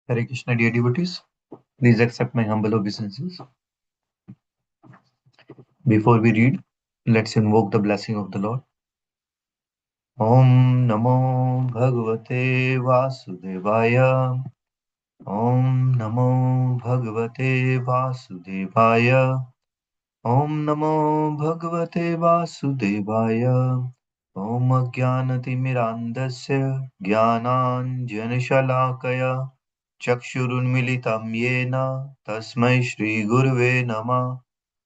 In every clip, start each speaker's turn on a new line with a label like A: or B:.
A: Hare Krishna, dear devotees. Please accept my humble obeisances. Before we read, let's invoke the blessing of the Lord. Om Namo Bhagavate Vasudevaya. Om Namo Bhagavate Vasudevaya. Om Namo Bhagavate Vasudevaya. Om Jnanatimirandasya Jnananjanashalakaya Chakshurunmilitam Yena Tasmai Shri Gurve Namah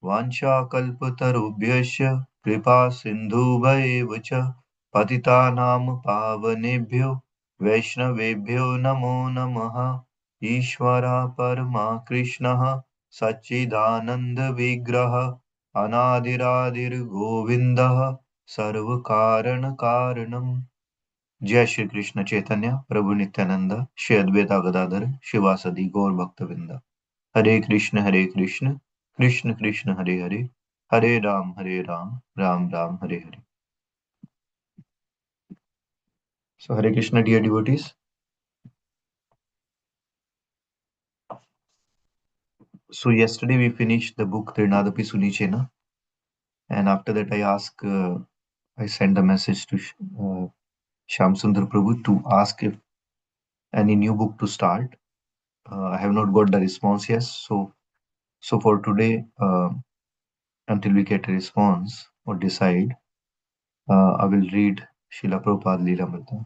A: Vanchakalpatarubhyasya Kripa Sindhubhayeva cha Patitanam Pavanebhyo Vaishnavebhyo Namo Namaha Ishvara Parama Krishnaha Sachidananda Vigraha Anadiradir Govindaha Sarvakaran Karanam. जय श्री कृष्ण चैतन्य प्रभु नित्यानंद श्री अद्वैता गदाधर शिवासदि गौर भक्तवृंद. हरे Krishna Krishna Krishna Hare Hare Hare Ram Ram Ram Hare Hare. So Hare Krishna, dear devotees. So yesterday we finished the book Trinadapi Sunichena, and after that I sent a message to Shyam Sundar Prabhu to ask if any new book to start. I have not got the response yet, so for today, until we get a response or decide, I will read Srila Prabhupada Leelamrita.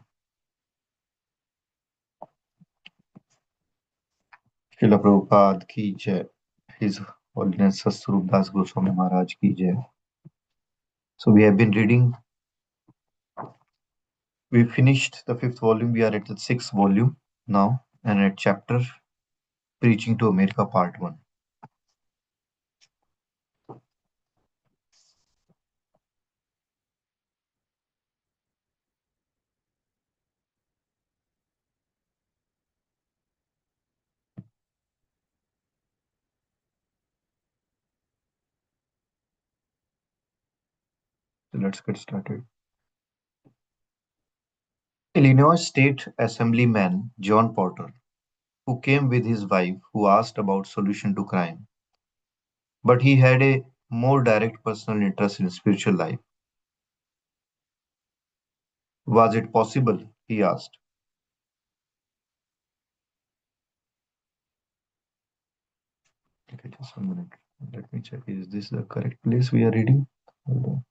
A: Srila Prabhupada ki jai. His Holiness Satsvarup Das Goswami Maharaj ki jai. So we have been reading. We finished the fifth volume. We are at the sixth volume now, and at chapter Preaching to America, Part 1. So let's get started. Illinois State Assemblyman John Porter, who came with his wife, who asked about solution to crime, but he had a more direct personal interest in spiritual life. Was it possible? He asked. Okay, just 1 minute. Let me check. Is this the correct place we are reading? Hold on.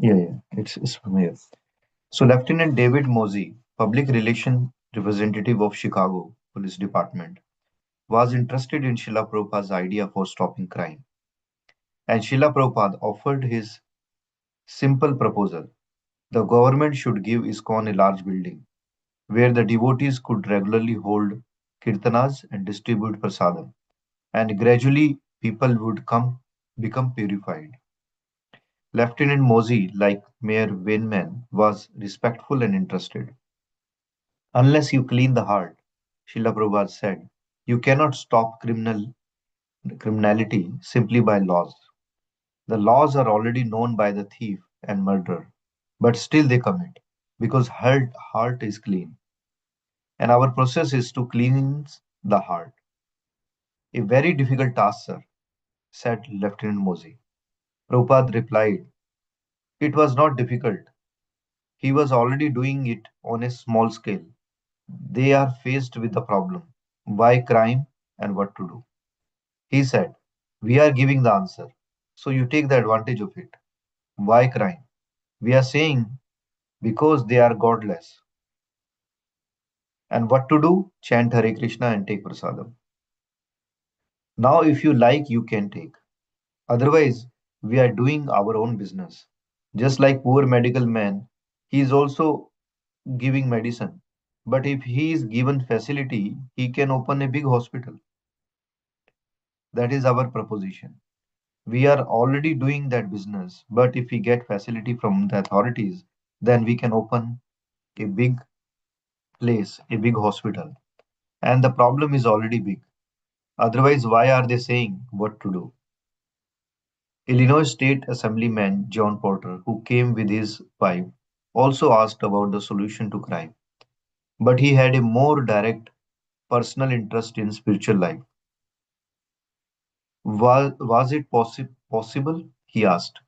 A: Yeah, it's from here. So Lieutenant David Mosey, public relation representative of Chicago Police Department, was interested in Srila Prabhupada's idea for stopping crime. And Srila Prabhupada offered his simple proposal. The government should give ISKCON a large building where the devotees could regularly hold kirtanas and distribute prasadam, and gradually people would become purified. Lieutenant Mosey, like Mayor Weinman, was respectful and interested. Unless you clean the heart, Srila Prabhupada said, you cannot stop criminality simply by laws. The laws are already known by the thief and murderer, but still they commit because heart is clean. And our process is to cleanse the heart. A very difficult task, sir, said Lieutenant Mosey. Prabhupada replied, it was not difficult. He was already doing it on a small scale. They are faced with the problem why crime and what to do. He said, we are giving the answer. So you take the advantage of it. Why crime? We are saying because they are godless. And what to do? Chant Hare Krishna and take prasadam. Now, if you like, you can take. Otherwise, we are doing our own business. Just like poor medical man, he is also giving medicine. But if he is given facility, he can open a big hospital. That is our proposition. We are already doing that business, but if we get facility from the authorities, then we can open a big place, a big hospital. And the problem is already big. Otherwise, why are they saying what to do? Illinois State Assemblyman John Porter, who came with his wife, also asked about the solution to crime, but he had a more direct personal interest in spiritual life. Was it possible, he asked,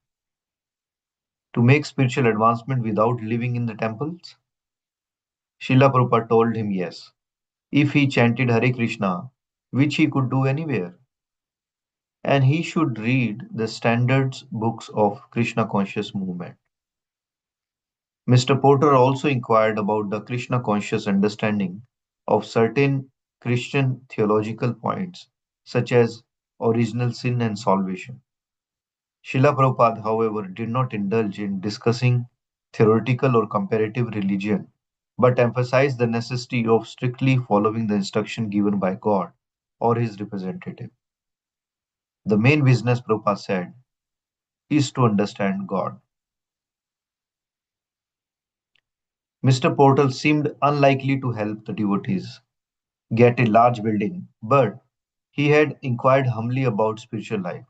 A: to make spiritual advancement without living in the temples? Srila Prabhupada told him yes, if he chanted Hare Krishna, which he could do anywhere, and he should read the standards books of Krishna conscious movement. Mr. Porter also inquired about the Krishna conscious understanding of certain Christian theological points, such as original sin and salvation. Srila Prabhupada, however, did not indulge in discussing theoretical or comparative religion, but emphasized the necessity of strictly following the instruction given by God or his representative. The main business, Prabhupada said, is to understand God. Mr. Portal seemed unlikely to help the devotees get a large building, but he had inquired humbly about spiritual life.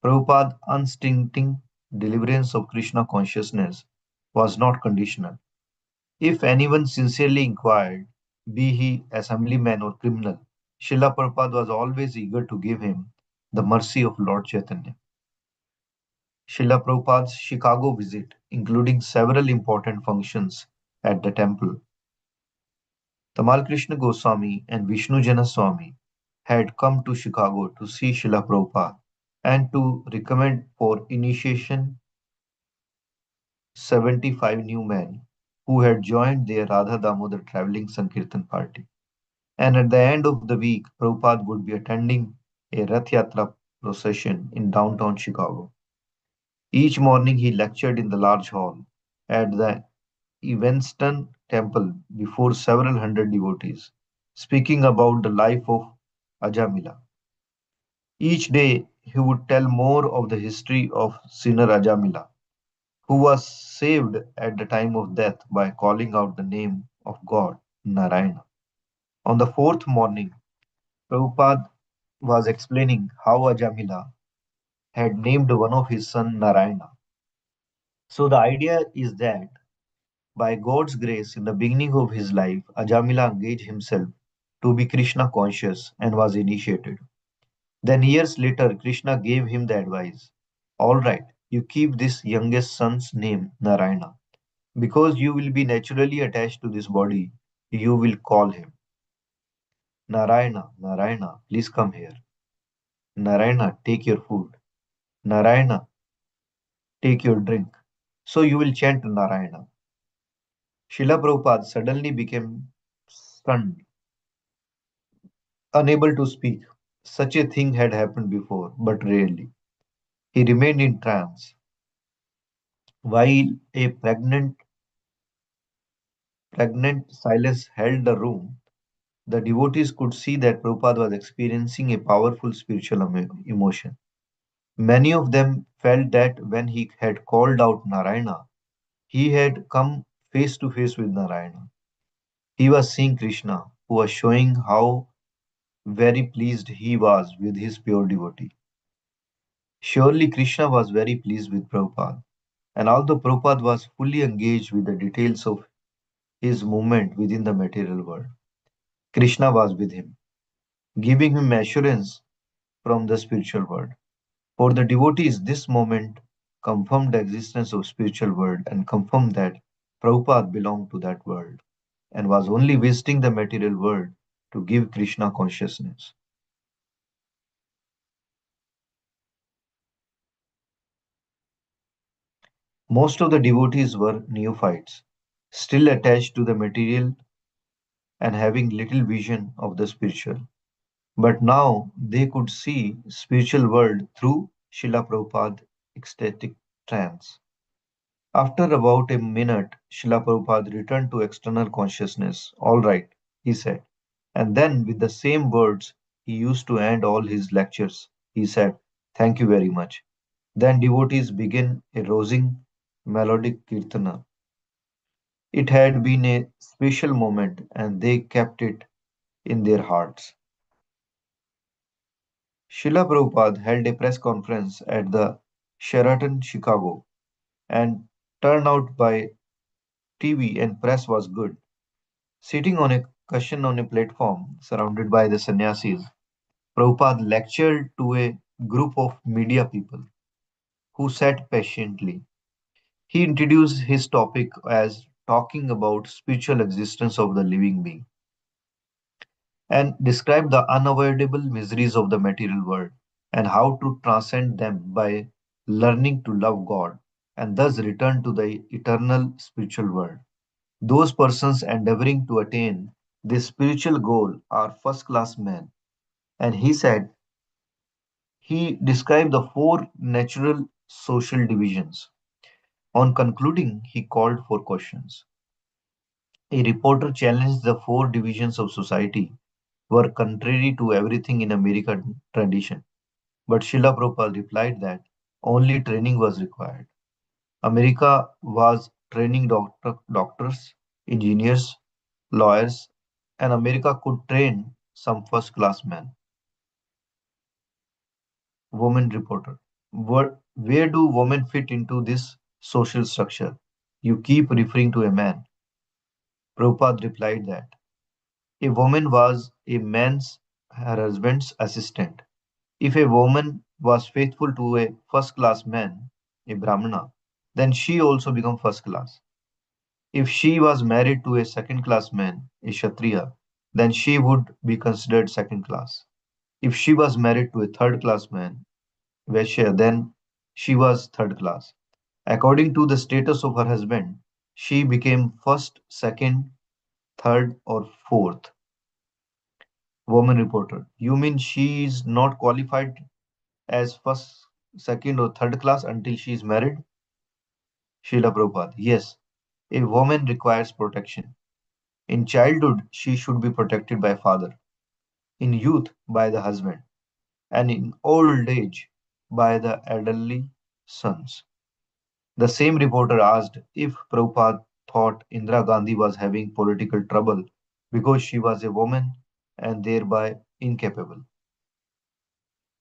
A: Prabhupada's unstinting deliverance of Krishna consciousness was not conditional. If anyone sincerely inquired, be he assemblyman or criminal, Srila Prabhupada was always eager to give him the mercy of Lord Chaitanya. Srila Prabhupada's Chicago visit, including several important functions at the temple, Tamal Krishna Goswami and Vishnu Jana Swami had come to Chicago to see Srila Prabhupada and to recommend for initiation 75 new men who had joined their Radha Damodar traveling Sankirtan party. And at the end of the week, Prabhupada would be attending a Rath Yatra procession in downtown Chicago. Each morning he lectured in the large hall at the Evanston Temple before several hundred devotees, speaking about the life of Ajamila. Each day he would tell more of the history of sinner Ajamila, who was saved at the time of death by calling out the name of God, Narayana. On the fourth morning, Prabhupada was explaining how Ajamila had named one of his sons Narayana. So the idea is that by God's grace, in the beginning of his life, Ajamila engaged himself to be Krishna conscious and was initiated. Then years later, Krishna gave him the advice, all right, you keep this youngest son's name Narayana. Because you will be naturally attached to this body, you will call him Narayana, Narayana, please come here. Narayana, take your food. Narayana, take your drink. So you will chant Narayana. Srila Prabhupada suddenly became stunned, unable to speak. Such a thing had happened before, but rarely. He remained in trance. While a pregnant silence held the room, the devotees could see that Prabhupada was experiencing a powerful spiritual emotion. Many of them felt that when he had called out Narayana, he had come face to face with Narayana. He was seeing Krishna, who was showing how very pleased he was with his pure devotee. Surely Krishna was very pleased with Prabhupada, and although Prabhupada was fully engaged with the details of his movement within the material world, Krishna was with him, giving him assurance from the spiritual world. For the devotees, this moment confirmed the existence of spiritual world and confirmed that Prabhupada belonged to that world and was only visiting the material world to give Krishna consciousness. Most of the devotees were neophytes, still attached to the material and having little vision of the spiritual. But now they could see spiritual world through Srila Prabhupada's ecstatic trance. After about a minute, Srila Prabhupada returned to external consciousness. All right, he said. And then, with the same words he used to end all his lectures, he said, thank you very much. Then devotees began a rousing melodic kirtana. It had been a special moment and they kept it in their hearts. Srila Prabhupada held a press conference at the Sheraton, Chicago, and turnout by TV and press was good. Sitting on a cushion on a platform surrounded by the sannyasis, Prabhupada lectured to a group of media people who sat patiently. He introduced his topic as talking about spiritual existence of the living being and described the unavoidable miseries of the material world and how to transcend them by learning to love God and thus return to the eternal spiritual world. Those persons endeavoring to attain this spiritual goal are first class men. And he said, he described the four natural social divisions. On concluding, he called for questions. A reporter challenged the four divisions of society were contrary to everything in American tradition. But Srila Prabhupada replied that only training was required. America was training doctors, engineers, lawyers, and America could train some first class men. Woman reporter. Where do women fit into this social structure? You keep referring to a man. Prabhupada replied that a woman was a man's her husband's assistant. If a woman was faithful to a first class man, a Brahmana, then she also became first class. If she was married to a second class man, a Kshatriya, then she would be considered second class. If she was married to a third class man, Vaishya, then she was third class. According to the status of her husband, she became first, second, third, or fourth. Woman reporter. You mean she is not qualified as first, second, or third class until she is married? Srila Prabhupada. Yes, a woman requires protection. In childhood, she should be protected by father. In youth, by the husband. And in old age, by the elderly sons. The same reporter asked if Prabhupada thought Indira Gandhi was having political trouble because she was a woman and thereby incapable.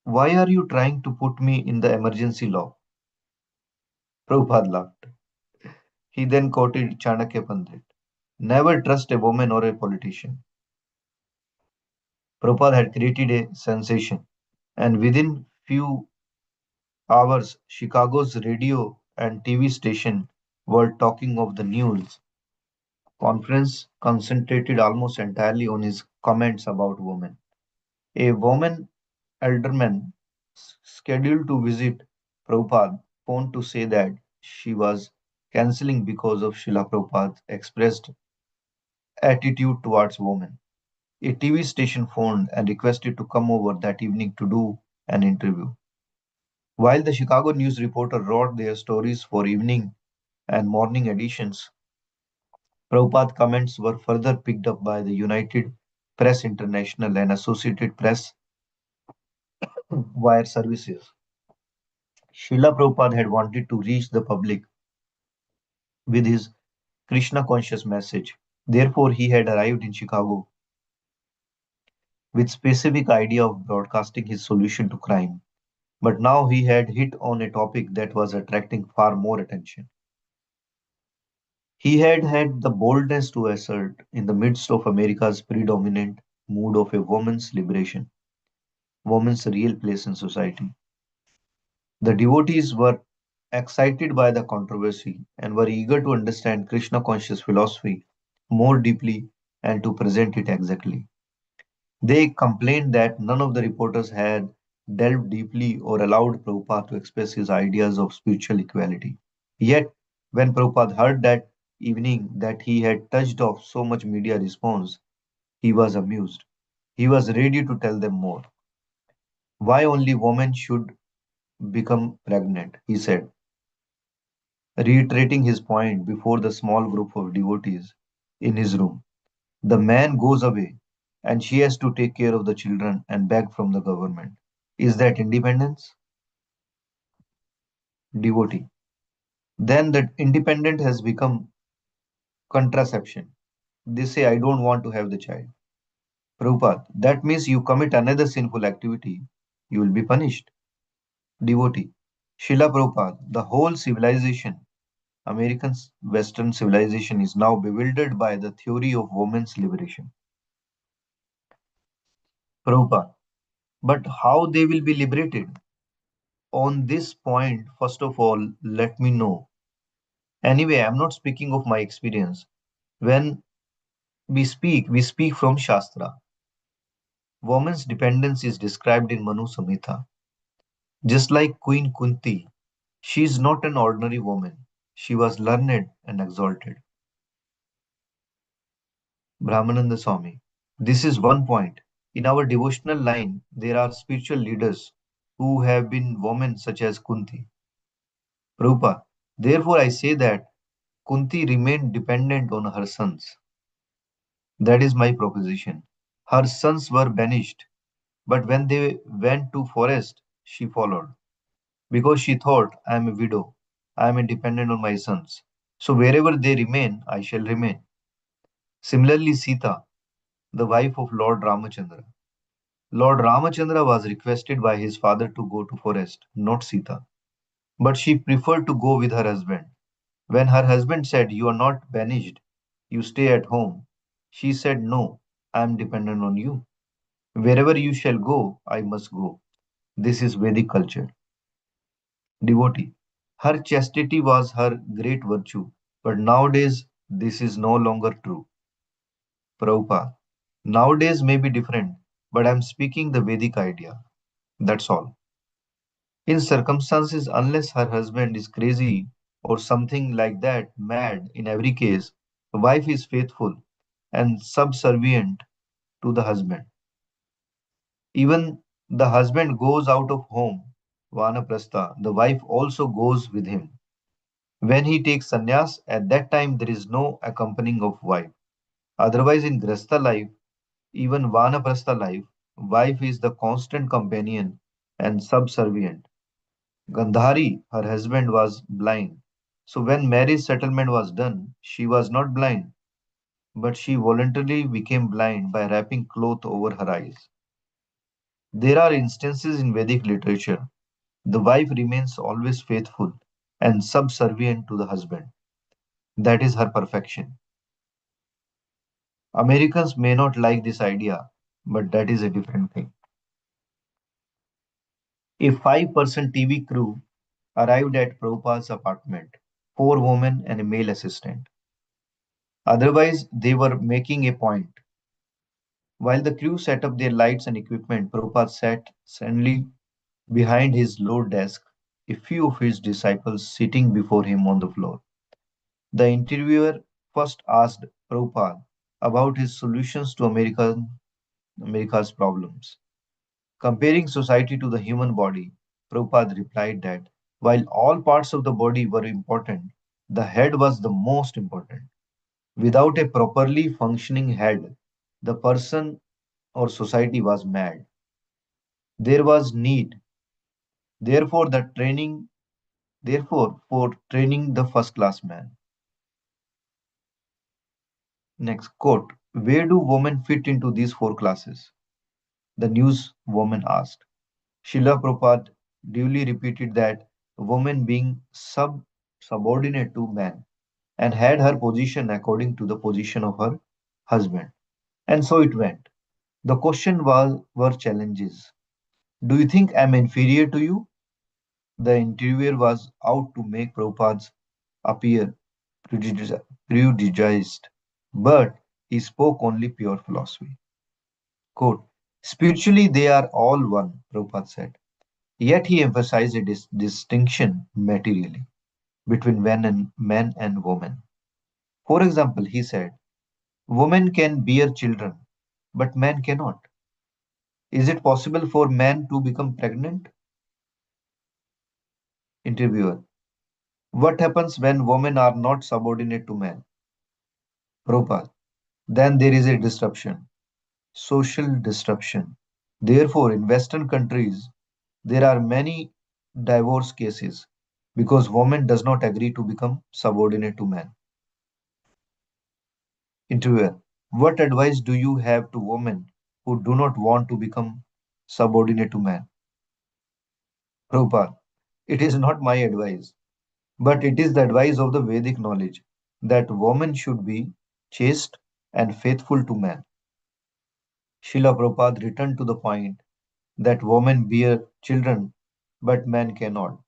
A: Why are you trying to put me in the emergency law? Prabhupada laughed. He then quoted Chanakya Pandit. Never trust a woman or a politician. Prabhupada had created a sensation, and within few hours, Chicago's radio and TV station were talking of the news. Conference concentrated almost entirely on his comments about women. A woman alderman scheduled to visit Prabhupada phoned to say that she was cancelling because of Srila Prabhupada's expressed attitude towards women. A TV station phoned and requested to come over that evening to do an interview. While the Chicago news reporter wrote their stories for evening and morning editions, Prabhupada's comments were further picked up by the United Press International and Associated Press wire services. Srila Prabhupada had wanted to reach the public with his Krishna conscious message. Therefore, he had arrived in Chicago with specific idea of broadcasting his solution to crime. But now he had hit on a topic that was attracting far more attention. He had had the boldness to assert, in the midst of America's predominant mood of a woman's liberation, woman's real place in society. The devotees were excited by the controversy and were eager to understand Krishna conscious philosophy more deeply and to present it exactly. They complained that none of the reporters had delved deeply or allowed Prabhupada to express his ideas of spiritual equality. Yet, when Prabhupada heard that evening that he had touched off so much media response, he was amused. He was ready to tell them more. Why only women should become pregnant, he said, reiterating his point before the small group of devotees in his room. The man goes away and she has to take care of the children and beg from the government. Is that independence? Devotee. Then that independent has become contraception. They say, I don't want to have the child. Prabhupada, that means you commit another sinful activity you will be punished. Devotee. Srila Prabhupada, the whole civilization, American Western civilization, is now bewildered by the theory of women's liberation. Prabhupada. But how they will be liberated? On this point, first of all, let me know. Anyway, I'm not speaking of my experience. When we speak from Shastra. Woman's dependence is described in Manu Samhita. Just like Queen Kunti, she is not an ordinary woman. She was learned and exalted. Brahmananda Swami. This is one point. In our devotional line, there are spiritual leaders who have been women such as Kunti. Prabhupada. Therefore, I say that Kunti remained dependent on her sons. That is my proposition. Her sons were banished, but when they went to forest, she followed. Because she thought, I am a widow, I am dependent on my sons. So wherever they remain, I shall remain. Similarly, Sita, the wife of Lord Ramachandra. Lord Ramachandra was requested by his father to go to forest, not Sita. But she preferred to go with her husband. When her husband said, you are not banished, you stay at home, she said, no, I am dependent on you. Wherever you shall go, I must go. This is Vedic culture. Devotee. Her chastity was her great virtue, but nowadays this is no longer true. Prabhupada. Nowadays may be different, but I am speaking the Vedic idea. That's all. In circumstances, unless her husband is crazy or something like that, mad, in every case, the wife is faithful and subservient to the husband. Even the husband goes out of home, Vanaprastha, the wife also goes with him. When he takes sannyas, at that time there is no accompanying of wife. Otherwise, in Grasta life, even Vanaprastha life, wife is the constant companion and subservient. Gandhari, her husband, was blind. So when marriage settlement was done, she was not blind, but she voluntarily became blind by wrapping cloth over her eyes. There are instances in Vedic literature. The wife remains always faithful and subservient to the husband. That is her perfection. Americans may not like this idea, but that is a different thing. A 5-person TV crew arrived at Prabhupada's apartment, 4 women and a male assistant. Otherwise, they were making a point. While the crew set up their lights and equipment, Prabhupada sat suddenly behind his low desk, a few of his disciples sitting before him on the floor. The interviewer first asked Prabhupada about his solutions to America's problems. Comparing society to the human body, Prabhupada replied that while all parts of the body were important, the head was the most important. Without a properly functioning head, the person or society was mad. There was need, therefore, for training the first class man. Next quote. Where do women fit into these 4 classes? The newswoman asked. Srila Prabhupada duly repeated that woman being subordinate to man and had her position according to the position of her husband. And so it went. The question was were challenges. Do you think I'm inferior to you? The interviewer was out to make Prabhupada appear prejudiced, but he spoke only pure philosophy. Quote, spiritually, they are all one, Prabhupada said. Yet he emphasized a distinction materially between men and women. For example, he said, women can bear children, but men cannot. Is it possible for men to become pregnant? Interviewer, what happens when women are not subordinate to men? Prabhupada, then there is a disruption, social disruption. Therefore, in Western countries, there are many divorce cases because woman does not agree to become subordinate to man. Interviewer, what advice do you have to women who do not want to become subordinate to man? Prabhupada, it is not my advice, but it is the advice of the Vedic knowledge that woman should be chaste and faithful to man. Srila Prabhupada returned to the point that women bear children, but man cannot.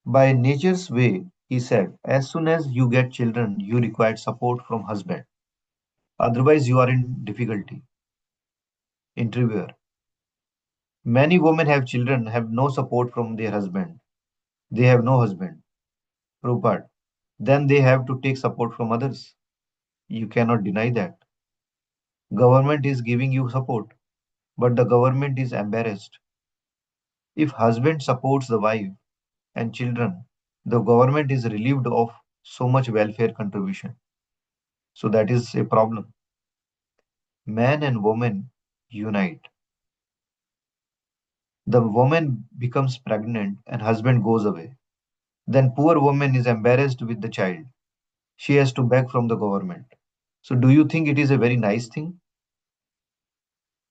A: By nature's way, he said, as soon as you get children, you require support from husband. Otherwise, you are in difficulty. Interviewer. Many women have children, have no support from their husband. They have no husband. Prabhupada. Then they have to take support from others. You cannot deny that. Government is giving you support, but the government is embarrassed. If husband supports the wife and children, the government is relieved of so much welfare contribution. So that is a problem. Man and woman unite. The woman becomes pregnant and husband goes away. Then poor woman is embarrassed with the child. She has to beg from the government. So do you think it is a very nice thing?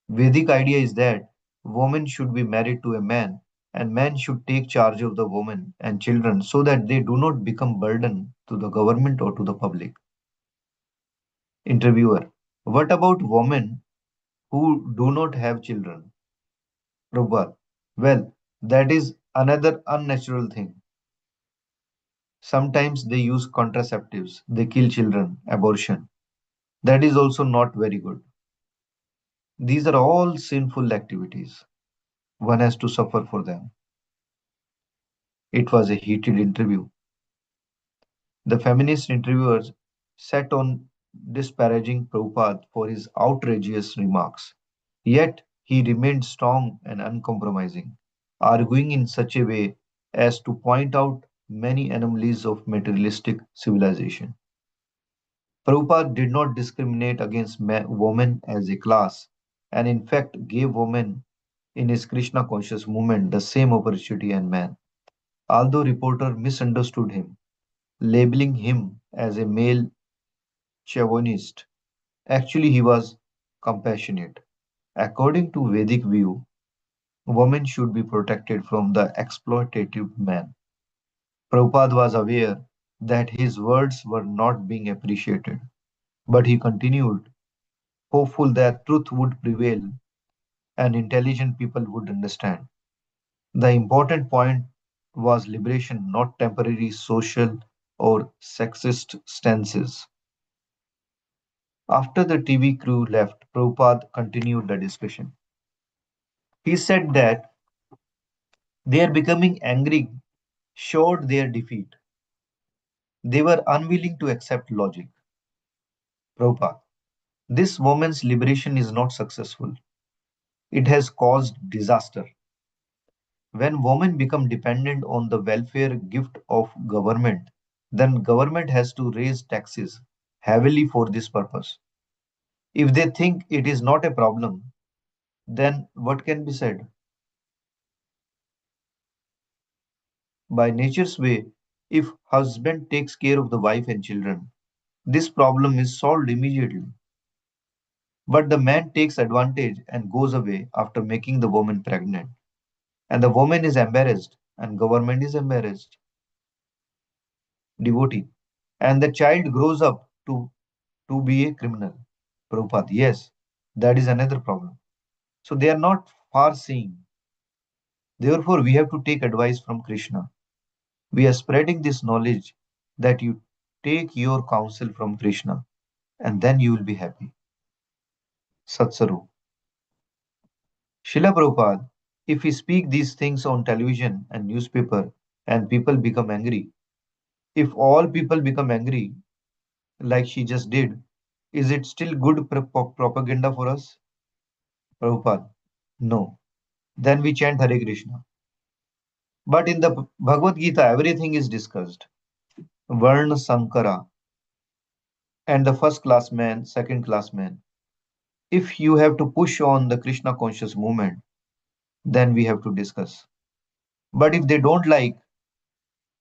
A: Vedic idea is that woman should be married to a man and man should take charge of the woman and children so that they do not become burden to the government or to the public. Interviewer. What about women who do not have children? Prabhupada. Well, that is another unnatural thing. Sometimes they use contraceptives, they kill children, abortion. That is also not very good. These are all sinful activities. One has to suffer for them. It was a heated interview. The feminist interviewers sat on disparaging Prabhupada for his outrageous remarks. Yet he remained strong and uncompromising, arguing in such a way as to point out many anomalies of materialistic civilization. Prabhupada did not discriminate against women as a class, and in fact gave women in his Krishna conscious movement the same opportunity as man. Although reporter misunderstood him, labeling him as a male chauvinist, actually he was compassionate. According to Vedic view, women should be protected from the exploitative man. Prabhupada was aware that his words were not being appreciated, but he continued, hopeful that truth would prevail and intelligent people would understand. The important point was liberation, not temporary social or sexist stances. After the TV crew left, Prabhupada continued the discussion. He said that their becoming angry showed their defeat. They were unwilling to accept logic. Prabhupada, this woman's liberation is not successful. It has caused disaster. When women become dependent on the welfare gift of government, then government has to raise taxes heavily for this purpose. If they think it is not a problem, then what can be said? By nature's way, if husband takes care of the wife and children, this problem is solved immediately. But the man takes advantage and goes away after making the woman pregnant. And the woman is embarrassed and government is embarrassed. Devotee. And the child grows up to be a criminal. Prabhupada, yes, that is another problem. So they are not far seeing. Therefore, we have to take advice from Krishna. We are spreading this knowledge that you take your counsel from Krishna and then you will be happy. Satsaru. Srila Prabhupada, if we speak these things on television and newspaper and people become angry, if all people become angry like she just did, is it still good propaganda for us? Prabhupada, no. Then we chant Hare Krishna. But in the Bhagavad Gita, everything is discussed. Varna Sankara and the first class man, second class man. If you have to push on the Krishna conscious movement, then we have to discuss. But if they don't like,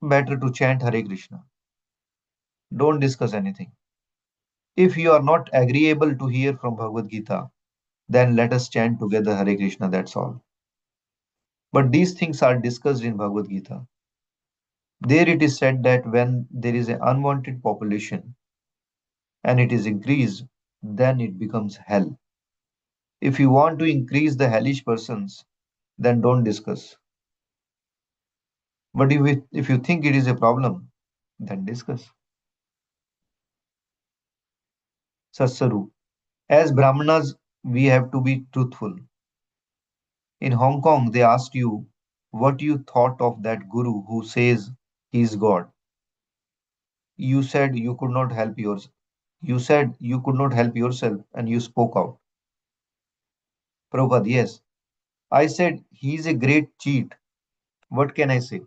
A: better to chant Hare Krishna. Don't discuss anything. If you are not agreeable to hear from Bhagavad Gita, then let us chant together Hare Krishna, that's all. But these things are discussed in Bhagavad Gita. There it is said that when there is an unwanted population and it is increased, then it becomes hell. If you want to increase the hellish persons, then don't discuss. But if you think it is a problem, then discuss. Sassaru. As Brahmanas, we have to be truthful. In Hong Kong, they asked you what you thought of that guru who says he is God. You said you could not help yours. You said you could not help yourself and you spoke out. Prabhupada, yes. I said he is a great cheat. What can I say?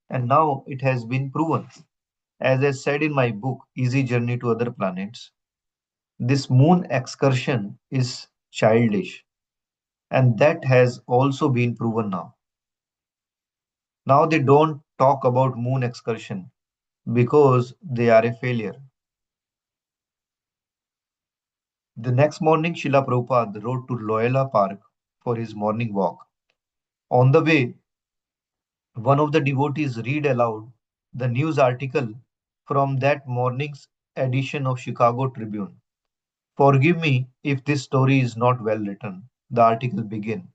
A: And now it has been proven. As I said in my book, Easy Journey to Other Planets, this moon excursion is childish. And that has also been proven now. Now they don't talk about moon excursion because they are a failure. The next morning, Srila Prabhupada rode to Loyola Park for his morning walk. On the way, one of the devotees read aloud the news article from that morning's edition of Chicago Tribune. Forgive me if this story is not well written. The article began.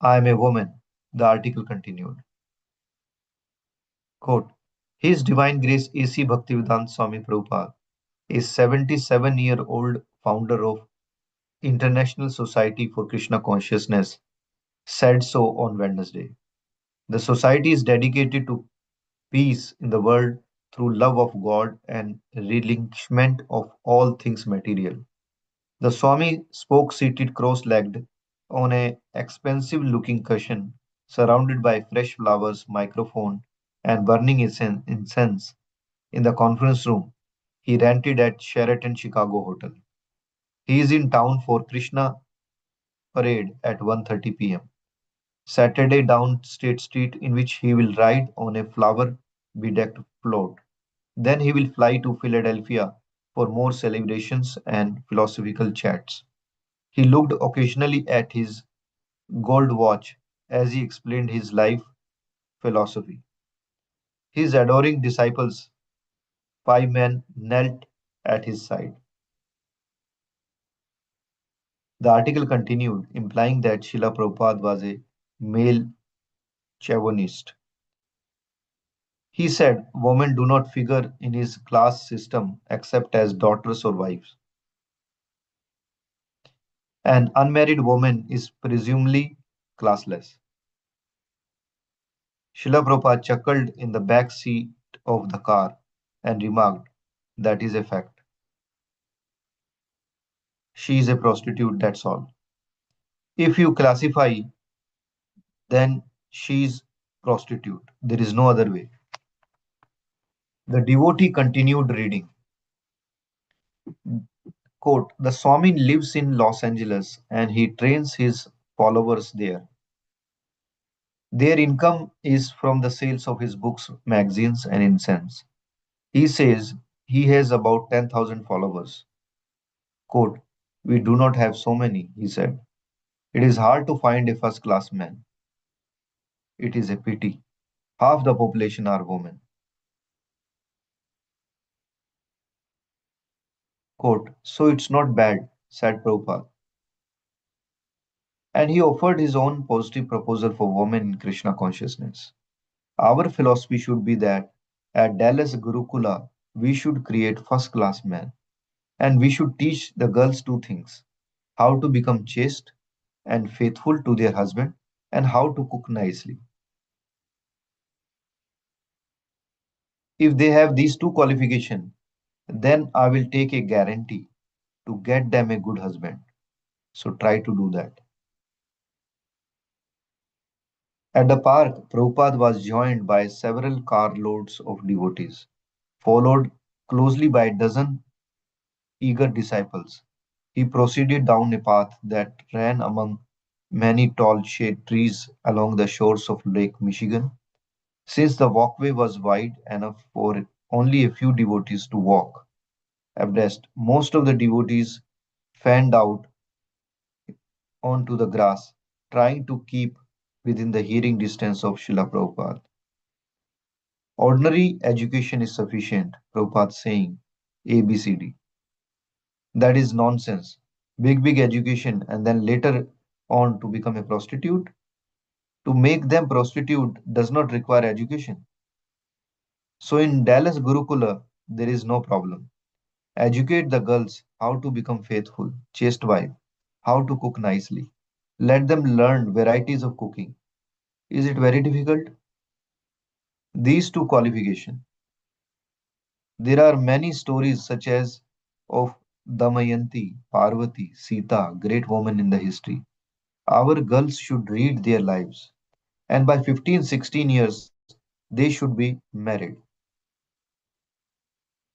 A: I am a woman. The article continued. Quote, His Divine Grace A.C. Bhaktivedanta Swami Prabhupada, a 77-year-old founder of International Society for Krishna Consciousness, said so on Wednesday. The society is dedicated to peace in the world through love of God and relinquishment of all things material. The Swami spoke seated cross-legged on a expensive-looking cushion, surrounded by fresh flowers, microphone, and burning incense in the conference room he rented at Sheraton Chicago Hotel. He is in town for Krishna parade at 1:30 p.m. Saturday down State Street, in which he will ride on a flower bedecked float. Then he will fly to Philadelphia for more celebrations and philosophical chats. He looked occasionally at his gold watch as he explained his life philosophy. His adoring disciples, 5 men, knelt at his side. The article continued, implying that Srila Prabhupada was a male chauvinist. He said women do not figure in his class system except as daughters or wives. An unmarried woman is presumably classless. Srila Prabhupada chuckled in the back seat of the car and remarked, That is a fact. She is a prostitute, that's all. If you classify, then she's prostitute. There is no other way. The devotee continued reading. Quote, the Swami lives in Los Angeles and he trains his followers there. Their income is from the sales of his books, magazines, and incense. He says he has about 10,000 followers. Quote, we do not have so many, he said. It is hard to find a first class man. It is a pity. Half the population are women. Quote, so it's not bad, said Prabhupada. And he offered his own positive proposal for women in Krishna consciousness. Our philosophy should be that at Dallas Gurukula, we should create first class men. And we should teach the girls two things how to become chaste and faithful to their husband, and how to cook nicely. If they have these two qualifications, then I will take a guarantee to get them a good husband. So try to do that. At the park, Prabhupada was joined by several carloads of devotees, followed closely by a dozen eager disciples. He proceeded down a path that ran among many tall shade trees along the shores of Lake Michigan. Since the walkway was wide enough for only a few devotees to walk abreast, most of the devotees fanned out onto the grass. trying to keep within the hearing distance of Srila Prabhupada. Ordinary education is sufficient, Prabhupada saying ABCD. That is nonsense. Big education and then later on to become a prostitute. To make them prostitute does not require education. So in Dallas Gurukula, there is no problem. Educate the girls how to become faithful, chaste wife, how to cook nicely. Let them learn varieties of cooking. Is it very difficult? These two qualifications. There are many stories such as of Damayanti, Parvati, Sita, great women in the history. Our girls should read their lives, and by 15, 16 years, they should be married.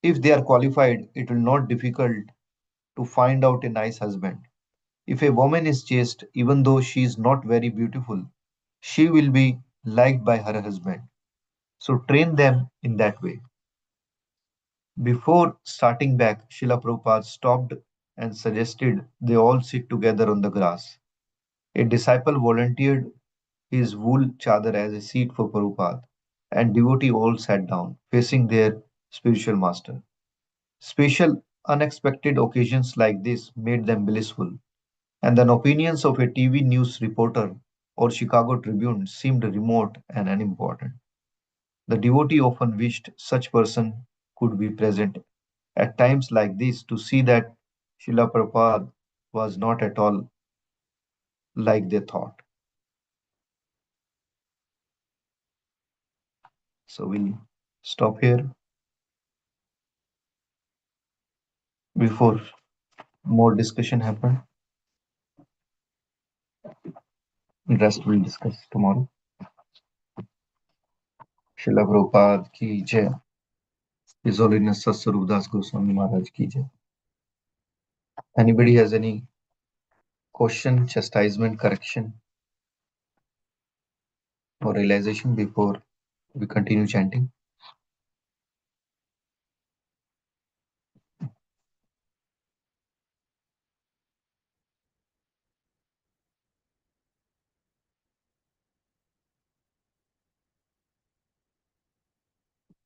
A: If they are qualified, it will not difficult to find out a nice husband. If a woman is chaste, even though she is not very beautiful, she will be liked by her husband. So train them in that way. Before starting back, Srila Prabhupada stopped and suggested they all sit together on the grass. A disciple volunteered his wool chadar as a seat for Prabhupada, and devotee all sat down, facing their spiritual master. Special, unexpected occasions like this made them blissful, and the opinions of a TV news reporter or Chicago Tribune seemed remote and unimportant. The devotee often wished such person could be present at times like this to see that Srila Prabhupada was not at all like they thought. So we'll stop here before more discussion happen. Rest we'll discuss tomorrow. Srila Prabhupada ki jai. His Holiness Satsvarup Goswami Maharaj ki jai. Anybody has any question, chastisement, correction, or realization before we continue chanting?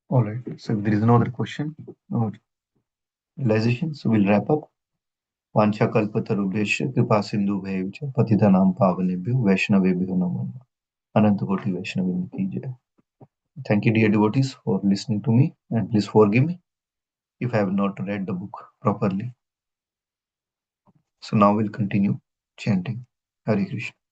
A: All right. So if there is no other question or realization, so we'll wrap up. वाञ्छाकल्पतरुभ्यश्च कृपा सिन्धुभ्यैव च पतितानां पावनेभ्यो वैष्णवेभ्यो नमो नमः. Anantakoti Vaishnavim ki jai. Thank you, dear devotees, for listening to me, and please forgive me if I have not read the book properly. So now we'll continue chanting Hare Krishna.